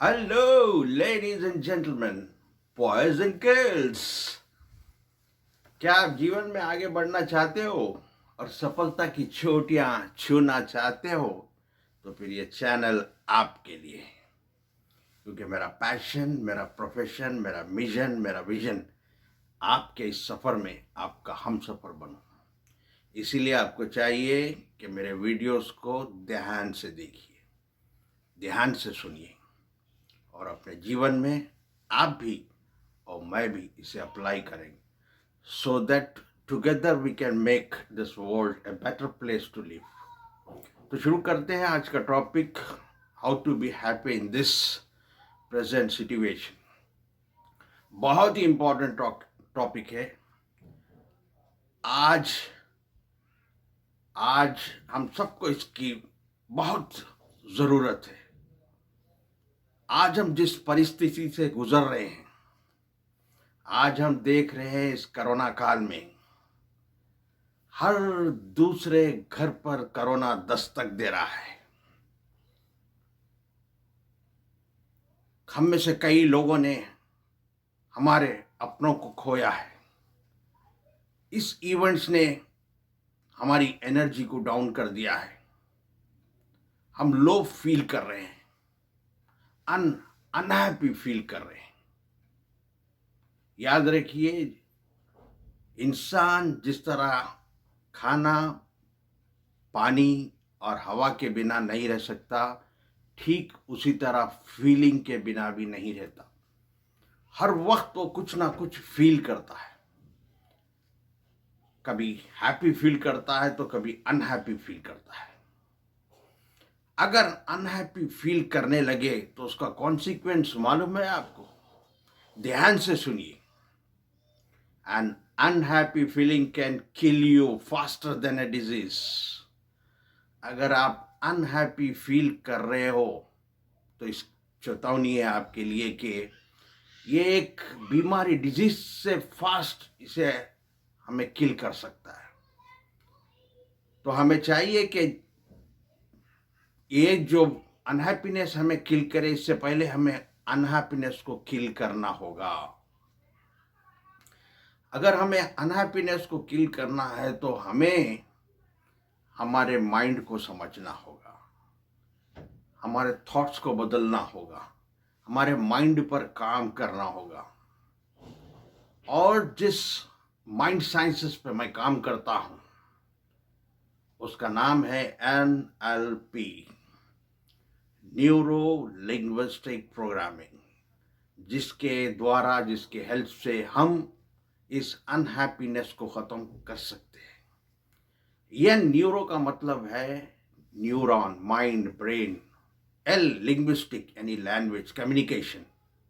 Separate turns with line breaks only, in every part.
Hello, ladies and gentlemen, boys and girls. क्या आप जीवन में आगे बढ़ना चाहते हो और सफलता की चोटियां छूना चाहते हो तो फिर ये चैनल आपके लिए है। क्योंकि मेरा पैशन, मेरा प्रोफेशन, मेरा मिशन, मेरा विजन आपके इस सफ़र में आपका हम सफ़र बनूं। इसीलिए आपको चाहिए कि मेरे वीडियोस को ध्यान से देखिए, ध्यान से सुनिए और अपने जीवन में आप भी और मैं भी इसे अप्लाई करेंगे so that together we can make this world a better place to live। तो शुरू करते हैं आज का topic, how to be happy in this present situation. बहुत ही इंपॉर्टेंट टॉपिक है। आज आज हम सबको इसकी बहुत ज़रूरत है। आज हम जिस परिस्थिति से गुजर रहे हैं, आज हम देख रहे हैं इस कोरोना काल में हर दूसरे घर पर कोरोना दस्तक दे रहा है। हम में से कई लोगों ने हमारे अपनों को खोया है। इस इवेंट्स ने हमारी एनर्जी को डाउन कर दिया है। हम लो फील कर रहे हैं, अनहैप्पी फील कर रहे हैं। याद रखिए, इंसान जिस तरह खाना, पानी और हवा के बिना नहीं रह सकता, ठीक उसी तरह फीलिंग के बिना भी नहीं रहता। हर वक्त वो कुछ ना कुछ फील करता है। कभी हैप्पी फील करता है तो कभी अनहैप्पी फील करता है। अगर अनहैप्पी फील करने लगे तो उसका कॉन्सिक्वेंस मालूम है आपको? ध्यान से सुनिए। An unhappy feeling can kill you faster than a disease. अगर आप अनहैप्पी फील कर रहे हो तो इस चेतावनी है आपके लिए कि ये एक बीमारी, डिजीज से फास्ट इसे हमें किल कर सकता है। तो हमें चाहिए कि ये जो अनहैप्पीनेस हमें किल करे, इससे पहले हमें अनहैप्पीनेस को किल करना होगा। अगर हमें अनहैप्पीनेस को किल करना है तो हमें हमारे माइंड को समझना होगा, हमारे थॉट्स को बदलना होगा, हमारे माइंड पर काम करना होगा। और जिस माइंड साइंसेस पे मैं काम करता हूँ उसका नाम है NLP, न्यूरो लिंग्विस्टिक प्रोग्रामिंग, जिसके हेल्प से हम इस अनहैप्पीनेस को ख़त्म कर सकते हैं। यह न्यूरो का मतलब है neuron, mind, brain. L linguistic यानी लैंग्वेज, कम्युनिकेशन।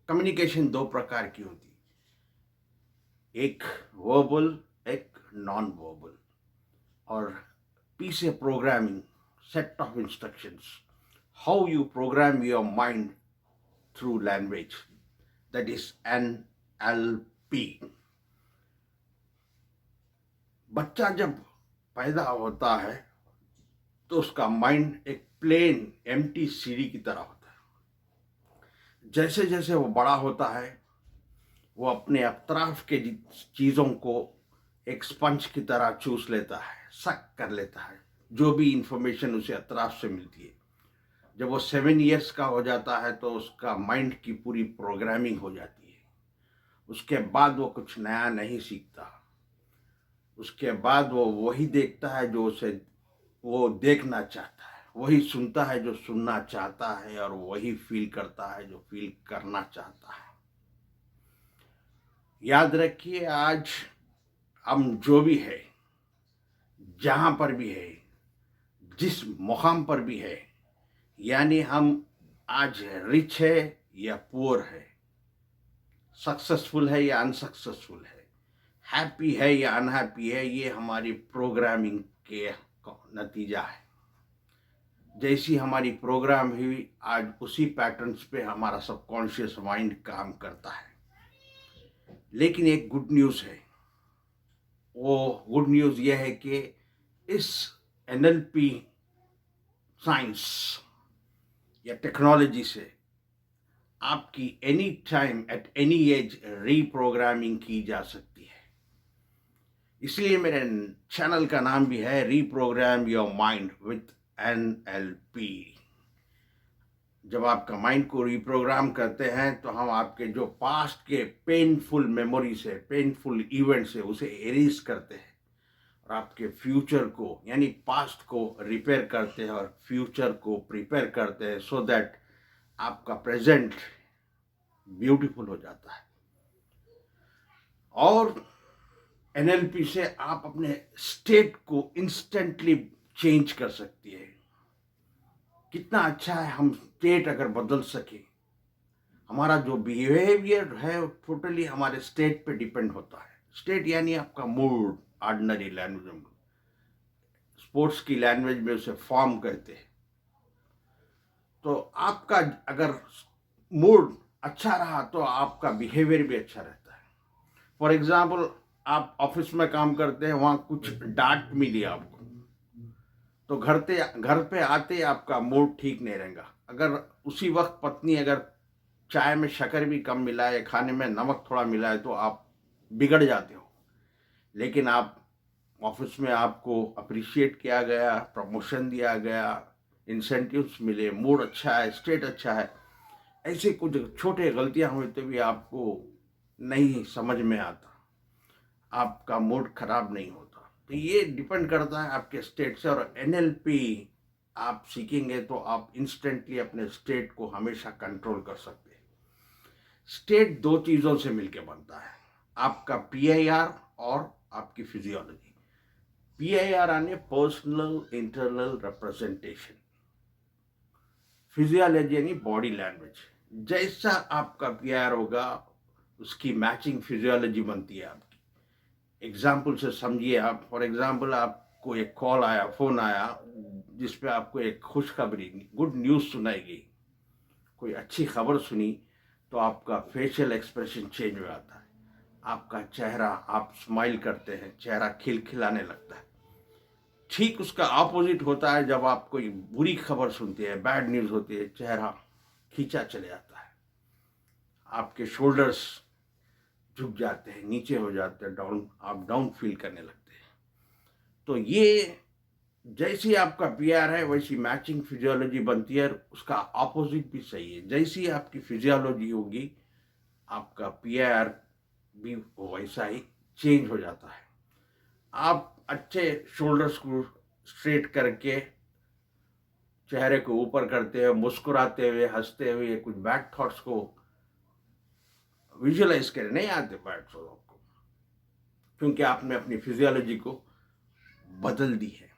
कम्युनिकेशन दो प्रकार की होती है, एक वर्बल, एक नॉन वर्बल। और P से programming, set of instructions, how you programme your mind through language, that is NLP। बच्चा जब पैदा होता है तो उसका माइंड एक प्लेन एम्प्टी सीढ़ी की तरह होता है। जैसे जैसे वो बड़ा होता है वो अपने अतराफ के चीज़ों को एक स्पंज की तरह चूस लेता है, सक कर लेता है, जो भी इंफॉर्मेशन उसे अतराफ से मिलती है। जब वो 7 इयर्स का हो जाता है तो उसका माइंड की पूरी प्रोग्रामिंग हो जाती है। उसके बाद वो कुछ नया नहीं सीखता। उसके बाद वो वही देखता है जो उसे वो देखना चाहता है, वही सुनता है जो सुनना चाहता है, और वही फील करता है जो फील करना चाहता है। याद रखिए, आज हम जो भी है, जहाँ पर भी है, जिस मुकाम पर भी है, यानी हम आज रिच है या पुअर है, सक्सेसफुल है या अनसक्सेसफुल है, हैप्पी है या अनहैप्पी है, ये हमारी प्रोग्रामिंग के नतीजा है। जैसी हमारी प्रोग्राम हुई, आज उसी पैटर्न्स पे हमारा सबकॉन्शियस माइंड काम करता है। लेकिन एक गुड न्यूज़ है। वो गुड न्यूज़ ये है कि इस NLP साइंस या टेक्नोलॉजी से आपकी any time at any as reprogramming की जा सकती है। इसलिए मेरे चैनल का नाम भी है reprogram your mind with NLP। जब आपका माइंड को रिप्रोग्राम करते हैं तो हम आपके जो पास्ट के पेनफुल मेमोरी से, पेनफुल इवेंट से उसे एरेज करते हैं और आपके फ्यूचर को यानी पास्ट को रिपेयर करते हैं और फ्यूचर को प्रिपेयर करते हैं, सो दैट आपका प्रेजेंट ब्यूटीफुल हो जाता है। और NLP से आप अपने स्टेट को इंस्टेंटली चेंज कर सकती है। कितना अच्छा है हम स्टेट अगर बदल सके। हमारा जो बिहेवियर है वो टोटली हमारे स्टेट पे डिपेंड होता है। स्टेट यानी आपका मूड, ऑर्डिनरी लैंग्वेज में, स्पोर्ट्स की लैंग्वेज में उसे फॉर्म कहते हैं। तो आपका अगर मूड अच्छा रहा तो आपका बिहेवियर भी अच्छा रहता है। फॉर एग्जाम्पल, आप ऑफिस में काम करते हैं, वहाँ कुछ डांट मिली आपको, तो घर पे आते आपका मूड ठीक नहीं रहेगा। अगर उसी वक्त पत्नी अगर चाय में शक्कर भी कम मिला है, खाने में नमक थोड़ा मिला है, तो आप बिगड़ जाते हो। लेकिन आप ऑफिस में आपको अप्रिशिएट किया गया, प्रमोशन दिया गया, इंसेंटिव्स मिले, मूड अच्छा है, स्टेट अच्छा है, ऐसे कुछ छोटे गलतियां हुई तो भी आपको नहीं समझ में आता, आपका मूड खराब नहीं होता। तो ये डिपेंड करता है आपके स्टेट से। और NLP आप सीखेंगे तो आप इंस्टेंटली अपने स्टेट को हमेशा कंट्रोल कर सकते हैं। स्टेट दो चीज़ों से मिलकर बनता है, आपका PIR और आपकी फिजियोलॉजी। PIR यानी पर्सनल इंटरनल रिप्रेजेंटेशन, फिजियोलॉजी यानी बॉडी लैंग्वेज। जैसा आपका PIR होगा उसकी मैचिंग फिजियोलॉजी बनती है आपकी। एग्जाम्पल से समझिए आप। फॉर एग्जाम्पल, आपको एक कॉल आया, फोन आया, जिसपे आपको एक खुशखबरी, गुड न्यूज़ सुनाई गई, कोई अच्छी खबर सुनी, तो आपका फेशियल एक्सप्रेशन चेंज हो जाता है। आपका चेहरा, आप स्माइल करते हैं, चेहरा खिलखिलाने लगता है। ठीक उसका ऑपोजिट होता है जब आप कोई बुरी खबर सुनते हैं, बैड न्यूज़ होती है, चेहरा खींचा चले जाता है, आपके शोल्डर्स झुक जाते हैं, नीचे हो जाते हैं, डाउन, आप डाउन फील करने लगते हैं। तो ये जैसी आपका PIR है वैसी मैचिंग फिजियोलॉजी बनती है। उसका ऑपोजिट भी सही है, जैसी आपकी फिजियोलॉजी होगी आपका PIR भी वैसा ही चेंज हो जाता है। आप अच्छे शोल्डर्स को स्ट्रेट करके चेहरे को ऊपर करते हुए, मुस्कुराते हुए, हंसते हुए, कुछ बैड थॉट्स को विजुअलाइज करें, नहीं आते बैड थॉट्स आपको, क्योंकि आपने अपनी फिजियोलॉजी को बदल दी है।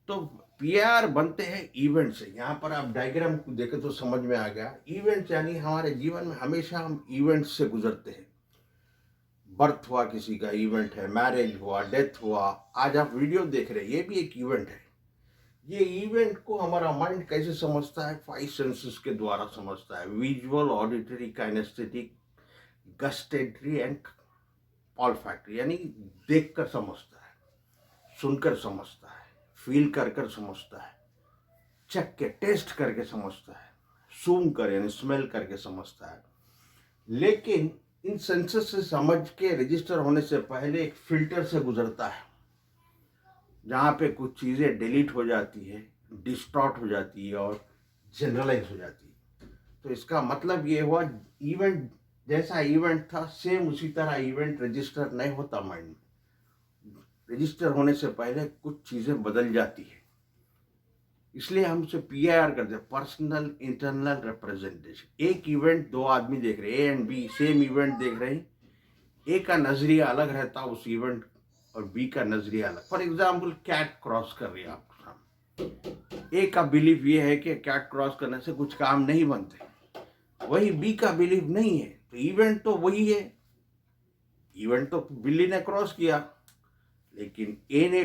तो PIR बनते हैं इवेंट से। यहाँ पर आप डायग्राम को देखें तो समझ में आ गया। इवेंट यानी हमारे जीवन में हमेशा हम इवेंट से गुजरते हैं। बर्थ हुआ, किसी का इवेंट है, मैरिज हुआ, डेथ हुआ, आज आप वीडियो देख रहे हैं, ये भी एक इवेंट है। ये इवेंट को हमारा माइंड कैसे समझता है? 5 सेंसेस के द्वारा समझता है, visual, auditory, kinaesthetic, gustatory and olfactory. यानी देखकर समझता है, सुनकर समझता है, फील कर कर समझता है, चख के टेस्ट करके समझता है, सूंघ कर यानी स्मेल करके समझता है। लेकिन इन सेंसेस से समझ के रजिस्टर होने से पहले एक फिल्टर से गुजरता है, जहाँ पे कुछ चीज़ें डिलीट हो जाती है, डिस्टॉर्ट हो जाती है और जनरलाइज हो जाती है। तो इसका मतलब ये हुआ, इवेंट जैसा इवेंट था सेम उसी तरह इवेंट रजिस्टर नहीं होता माइंड में। रजिस्टर होने से पहले कुछ चीज़ें बदल जाती है, इसलिए हम उसे PIR करते हैं, पर्सनल इंटरनल रिप्रेजेंटेशन। एक इवेंट दो आदमी देख रहे हैं, A and B same event देख रहे हैं, A का नजरिया अलग रहता है उस इवेंट और B का नजरिया अलग। फॉर एग्जाम्पल, कैट क्रॉस कर रही है आपके सामने, A का बिलीफ ये है कि कैट क्रॉस करने से कुछ काम नहीं बनते, वही B का बिलीफ नहीं है। तो इवेंट तो वही है, इवेंट तो बिल्ली ने क्रॉस किया, लेकिन A ने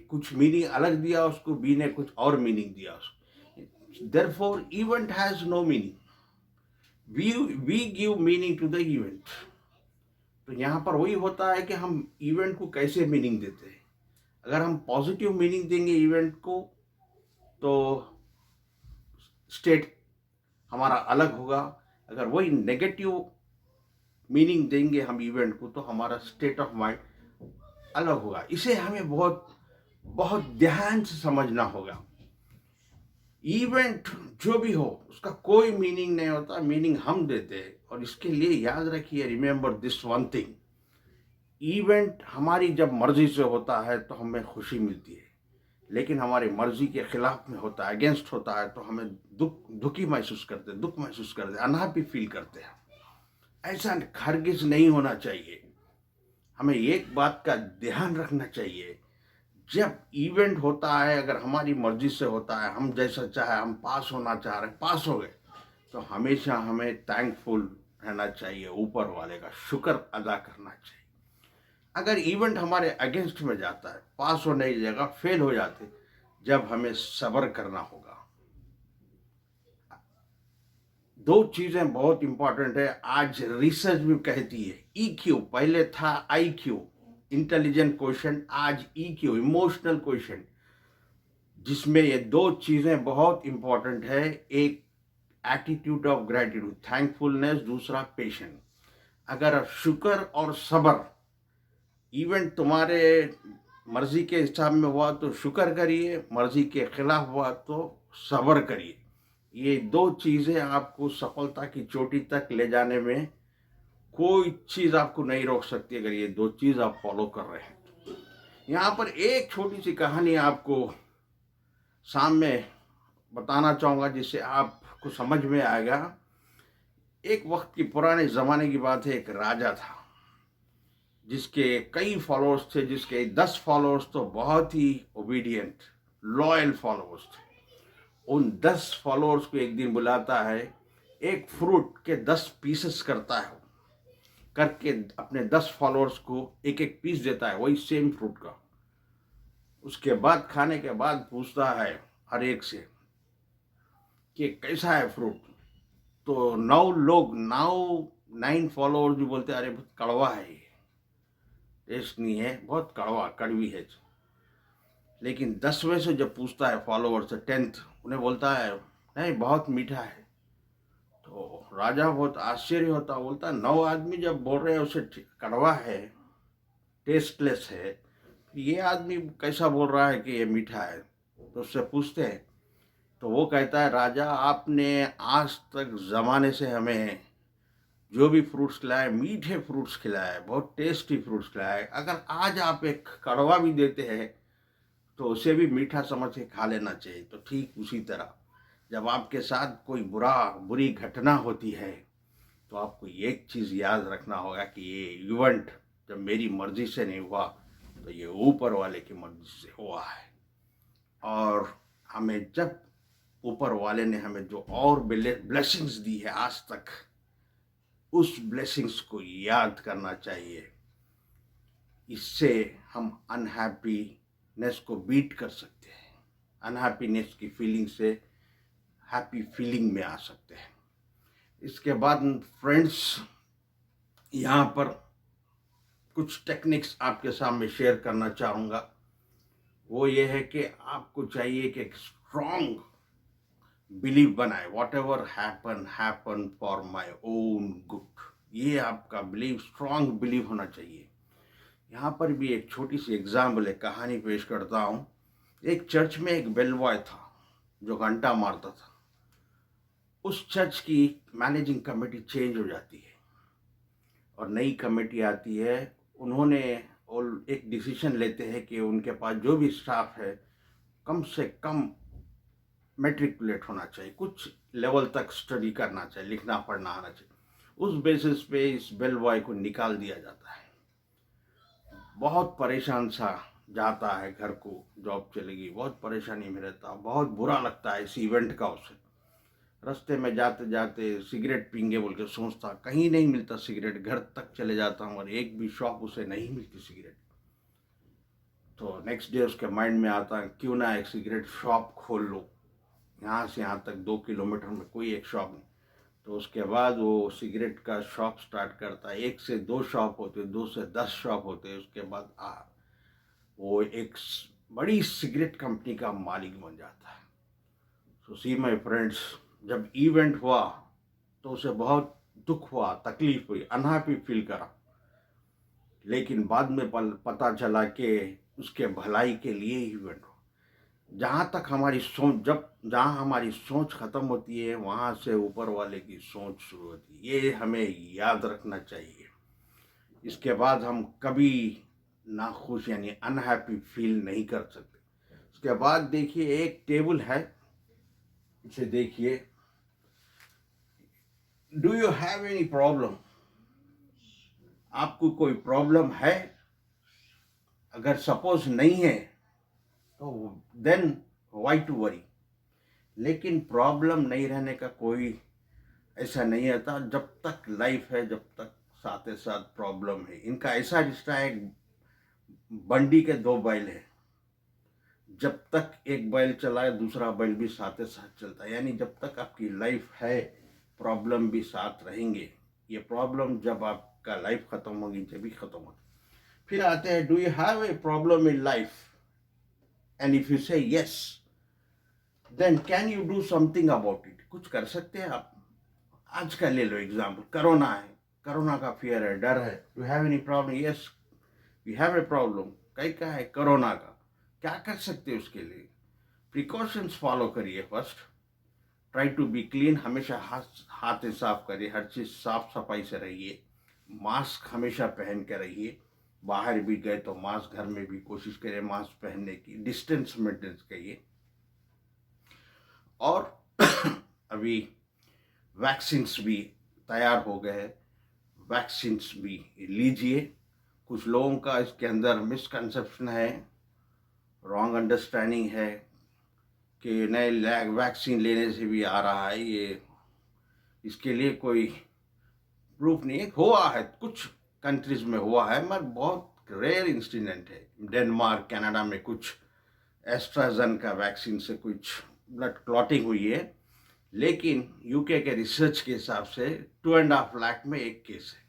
कुछ मीनिंग अलग दिया उसको, B ने कुछ और मीनिंग दिया उसको। Therefore event has no meaning, we give meaning to the event. तो यहाँ पर वही होता है कि हम इवेंट को कैसे मीनिंग देते हैं। अगर हम पॉजिटिव मीनिंग देंगे इवेंट को, तो स्टेट हमारा अलग होगा। अगर वही नेगेटिव मीनिंग देंगे हम इवेंट को, तो हमारा स्टेट ऑफ माइंड अलग होगा। इसे हमें बहुत बहुत ध्यान से समझना होगा। इवेंट जो भी हो उसका कोई मीनिंग नहीं होता, मीनिंग हम देते हैं। और इसके लिए याद रखिए, remember this one thing, event हमारी जब मर्जी से होता है तो हमें खुशी मिलती है, लेकिन हमारी मर्जी के खिलाफ में होता है, अगेंस्ट होता है, तो हमें दुखी महसूस करते हैं, दुख महसूस करते हैं, अनहैप्पी फील करते हैं। ऐसा हरगिज नहीं होना चाहिए। हमें एक बात का ध्यान रखना चाहिए, जब इवेंट होता है, अगर हमारी मर्जी से होता है, हम जैसा चाहे, हम पास होना चाह रहे हैं, पास हो गए, तो हमेशा हमें थैंकफुल रहना चाहिए, ऊपर वाले का शुक्र अदा करना चाहिए। अगर इवेंट हमारे अगेंस्ट में जाता है, पास होने की जगह फेल हो जाते, जब हमें सब्र करना होगा। दो चीजें बहुत इंपॉर्टेंट है, आज रिसर्च भी कहती है। EQ पहले था IQ, इंटेलिजेंट क्वेश्चन, आज EQ, इमोशनल क्वेश्चन, जिसमें ये दो चीजें बहुत इंपॉर्टेंट है। एक एटीट्यूड ऑफ ग्रेटिट्यूड, थैंकफुलनेस, दूसरा पेशेंस। अगर शुक्र और सब्र, इवेंट तुम्हारे मर्जी के हिसाब में हुआ तो शुक्र करिए, मर्जी के खिलाफ हुआ तो सब्र करिए। ये दो चीजें आपको सफलता की चोटी तक ले जाने में कोई चीज आपको नहीं रोक सकती, अगर ये दो चीज आप फॉलो कर रहे हैं। यहाँ पर एक छोटी सी कहानी आपको सामने बताना चाहूंगा, जिससे आपको समझ में आएगा। एक वक्त की पुराने जमाने की बात है, एक राजा था जिसके कई फॉलोअर्स थे, जिसके 10 फॉलोअर्स तो बहुत ही ओबीडियंट, लॉयल फॉलोअर्स थे। उन 10 फॉलोअर्स को एक दिन बुलाता है, एक फ्रूट के 10 पीसेस करता है, करके अपने 10 फॉलोअर्स को एक एक पीस देता है, वही सेम फ्रूट का। उसके बाद खाने के बाद पूछता है हर एक से कि कैसा है फ्रूट। तो 9 फॉलोअर्स भी बोलते अरे बहुत कड़वा है, ये टेस्ट नहीं है, बहुत कड़वा, कड़वी है। लेकिन 10वें से जब पूछता है फॉलोअर से, 10th, उन्हें बोलता है नहीं बहुत मीठा है। तो राजा बहुत आश्चर्य होता, बोलता 9 आदमी जब बोल रहे हैं उसे कड़वा है, टेस्टलेस है, ये आदमी कैसा बोल रहा है कि ये मीठा है। तो उससे पूछते हैं, तो वो कहता है राजा, आपने आज तक ज़माने से हमें जो भी फ्रूट्स खिलाए, मीठे फ्रूट्स खिलाए, बहुत टेस्टी फ्रूट्स खिलाए, अगर आज आप एक कड़वा भी देते हैं तो उसे भी मीठा समझ के खा लेना चाहिए। तो ठीक उसी तरह जब आपके साथ कोई बुरी घटना होती है, तो आपको एक चीज़ याद रखना होगा कि ये इवेंट जब मेरी मर्जी से नहीं हुआ, तो ये ऊपर वाले की मर्जी से हुआ है। और हमें जब ऊपर वाले ने हमें जो और ब्लेसिंग्स दी है आज तक, उस ब्लेसिंग्स को याद करना चाहिए। इससे हम अनहैप्पीनेस को बीट कर सकते हैं, अनहैप्पीनेस की फीलिंग से हैप्पी फीलिंग में आ सकते हैं। इसके बाद फ्रेंड्स, यहाँ पर कुछ टेक्निक्स आपके सामने शेयर करना चाहूँगा। वो ये है कि आपको चाहिए कि एक स्ट्रॉन्ग बिलीव बनाए, what ever happen happen for my own good. ये आपका बिलीव, स्ट्रॉन्ग बिलीव होना चाहिए। यहाँ पर भी एक छोटी सी एग्जाम्पल, एक कहानी पेश करता हूँ। एक चर्च में एक बेल बॉय था जो घंटा मारता था। उस चर्च की मैनेजिंग कमेटी चेंज हो जाती है और नई कमेटी आती है। उन्होंने एक डिसीजन लेते हैं कि उनके पास जो भी स्टाफ है कम से कम मैट्रिकुलेट होना चाहिए, कुछ लेवल तक स्टडी करना चाहिए, लिखना पढ़ना आना चाहिए। उस बेसिस पे इस बेल बॉय को निकाल दिया जाता है। बहुत परेशान सा जाता है घर को, जॉब चलेगी, बहुत परेशानी में रहता, बहुत बुरा लगता है इस इवेंट का उसे। रास्ते में जाते जाते सिगरेट पीएंगे बोल के सोचता, कहीं नहीं मिलता सिगरेट, घर तक चले जाता हूँ और एक भी शॉप उसे नहीं मिलती सिगरेट। तो नेक्स्ट डे उसके माइंड में आता है क्यों ना एक सिगरेट शॉप खोल लो, यहाँ से यहाँ तक 2 किलोमीटर में कोई एक शॉप नहीं। तो उसके बाद वो सिगरेट का शॉप स्टार्ट करता है। 1 से 2 शॉप होते, 2 से 10 शॉप होते। उसके बाद वो एक बड़ी सिगरेट कंपनी का मालिक बन जाता है। सो सी माय फ्रेंड्स, जब इवेंट हुआ तो उसे बहुत दुख हुआ, तकलीफ हुई, अनहैप्पी फील करा, लेकिन बाद में पता चला कि उसके भलाई के लिए इवेंट हो। जहाँ तक हमारी सोच, जहाँ हमारी सोच खत्म होती है वहाँ से ऊपर वाले की सोच शुरू होती है, ये हमें याद रखना चाहिए। इसके बाद हम कभी नाखुश यानी अनहैप्पी फील नहीं कर सकते। उसके बाद देखिए एक टेबल है, इसे देखिए, do you have any problem? आपको कोई प्रॉब्लम है? अगर सपोज नहीं है तो देन व्हाई टू वरी। लेकिन प्रॉब्लम नहीं रहने का कोई ऐसा नहीं आता, जब तक लाइफ है, जब तक साथ ही साथ प्रॉब्लम है। इनका ऐसा रिश्ता है, बंडी के दो बैल है, जब तक एक बैल चलाए दूसरा बैल भी साथ ही साथ चलता है। यानी जब तक आपकी लाइफ है प्रॉब्लम भी साथ रहेंगे। ये प्रॉब्लम जब आपका लाइफ खत्म होगी जब भी खत्म होगी। फिर आते हैं, do you have a problem in life? And if you say yes, then can you do something about it? कुछ कर सकते हैं आप? आज का ले लो एग्जाम्पल, कोरोना है, कोरोना का फियर है, डर है। You have any problem? Yes, we have a problem. कई का है कोरोना का, क्या कर सकते हैं उसके लिए? प्रिकॉशंस फॉलो करिए। First, try to be clean, हमेशा हाथ साफ करिए, हर चीज़ साफ सफाई से रहिए। मास्क हमेशा पहन के रहिए, बाहर भी गए तो मास्क, घर में भी कोशिश करिए मास्क पहनने की, डिस्टेंस मेंटेन करिए। और अभी वैक्सीन्स भी तैयार हो गए हैं, वैक्सीन्स भी लीजिए। कुछ लोगों का इसके अंदर मिसकंसेप्शन है, रॉन्ग अंडरस्टैंडिंग है कि नए वैक्सीन लेने से भी आ रहा है। ये इसके लिए कोई प्रूफ नहीं है। हुआ है, कुछ कंट्रीज में हुआ है, मगर बहुत रेयर इंसिडेंट है। डेनमार्क, कनाडा में कुछ एस्ट्राजेनेका वैक्सीन से कुछ ब्लड क्लॉटिंग हुई है, लेकिन यूके के रिसर्च के हिसाब से 2.5 लाख में एक केस है।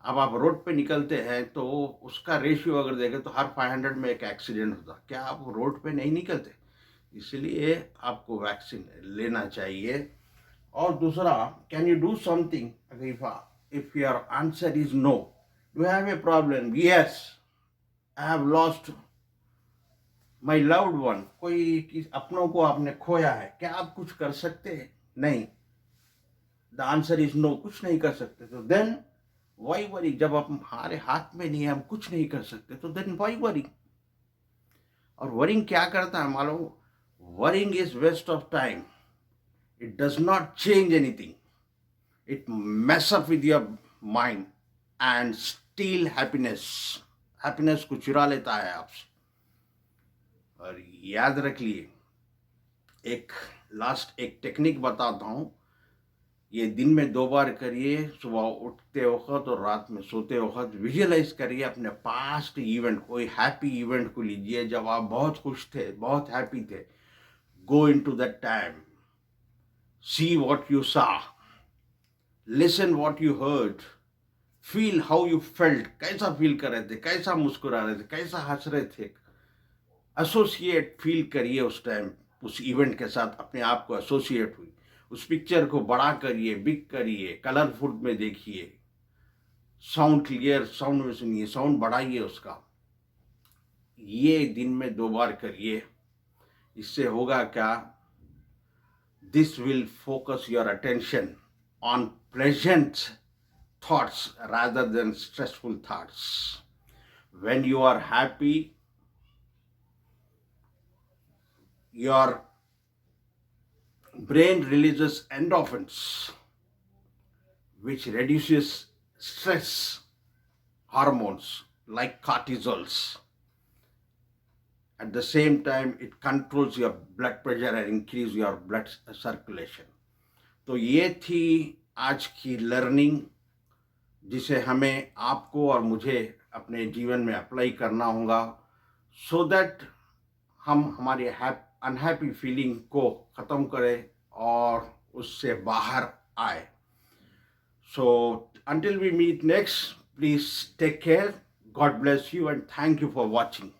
अब आप रोड पे निकलते हैं तो उसका रेशियो अगर देखें तो हर 500 में एक एक्सीडेंट होता। क्या आप रोड पे नहीं निकलते? इसलिए आपको वैक्सीन लेना चाहिए। और दूसरा, can you do something? If your answer is no, you have a problem, yes, I have lost my loved one, कोई अपनों को आपने खोया है, क्या आप कुछ कर सकते हैं? नहीं। द आंसर इज नो, कुछ नहीं कर सकते। तो देन वाई वरी? जब आप हमारे हाथ में नहीं है, हम कुछ नहीं कर सकते, तो देन वाई वरी? और वरिंग क्या करता है मालूम? Worrying is waste of time, it does not change anything, it mess up with your mind and steal happiness. Happiness को चुरा लेता है आपसे। और याद रख लिए, एक टेक्निक बताता हूं, ये दिन में 2 बार करिए, सुबह उठते वक्त और रात में सोते वक्त। विजुअलाइज करिए अपने पास्ट इवेंट, कोई हैप्पी इवेंट को लीजिए जब आप बहुत खुश थे, बहुत हैप्पी थे। Go into that time, see what you saw, listen what you heard, feel how you felt, कैसा फील कर रहे थे, कैसा मुस्कुरा रहे थे, कैसा हंस रहे थे। एसोसिएट फील करिए उस टाइम, उस इवेंट के साथ अपने आप को एसोसिएट हुई। उस पिक्चर को बड़ा करिए, बिग करिए, कलरफुल में देखिए, साउंड क्लियर साउंड में सुनिए, साउंड बढ़ाइए उसका। ये दिन में 2 बार करिए। इससे होगा क्या? This will focus your attention on pleasant thoughts rather than stressful thoughts. When you are happy, your brain releases endorphins, which reduces stress hormones like cortisols. At the same time, it controls your blood pressure and increase your blood circulation. तो ये थी आज की learning, जिसे हमें, आपको और मुझे अपने जीवन में अप्लाई करना होगा, सो दैट हम हमारी अनहैप्पी फीलिंग को ख़त्म करें और उससे बाहर आए। So until we meet next, please take care. God bless you and thank you for watching.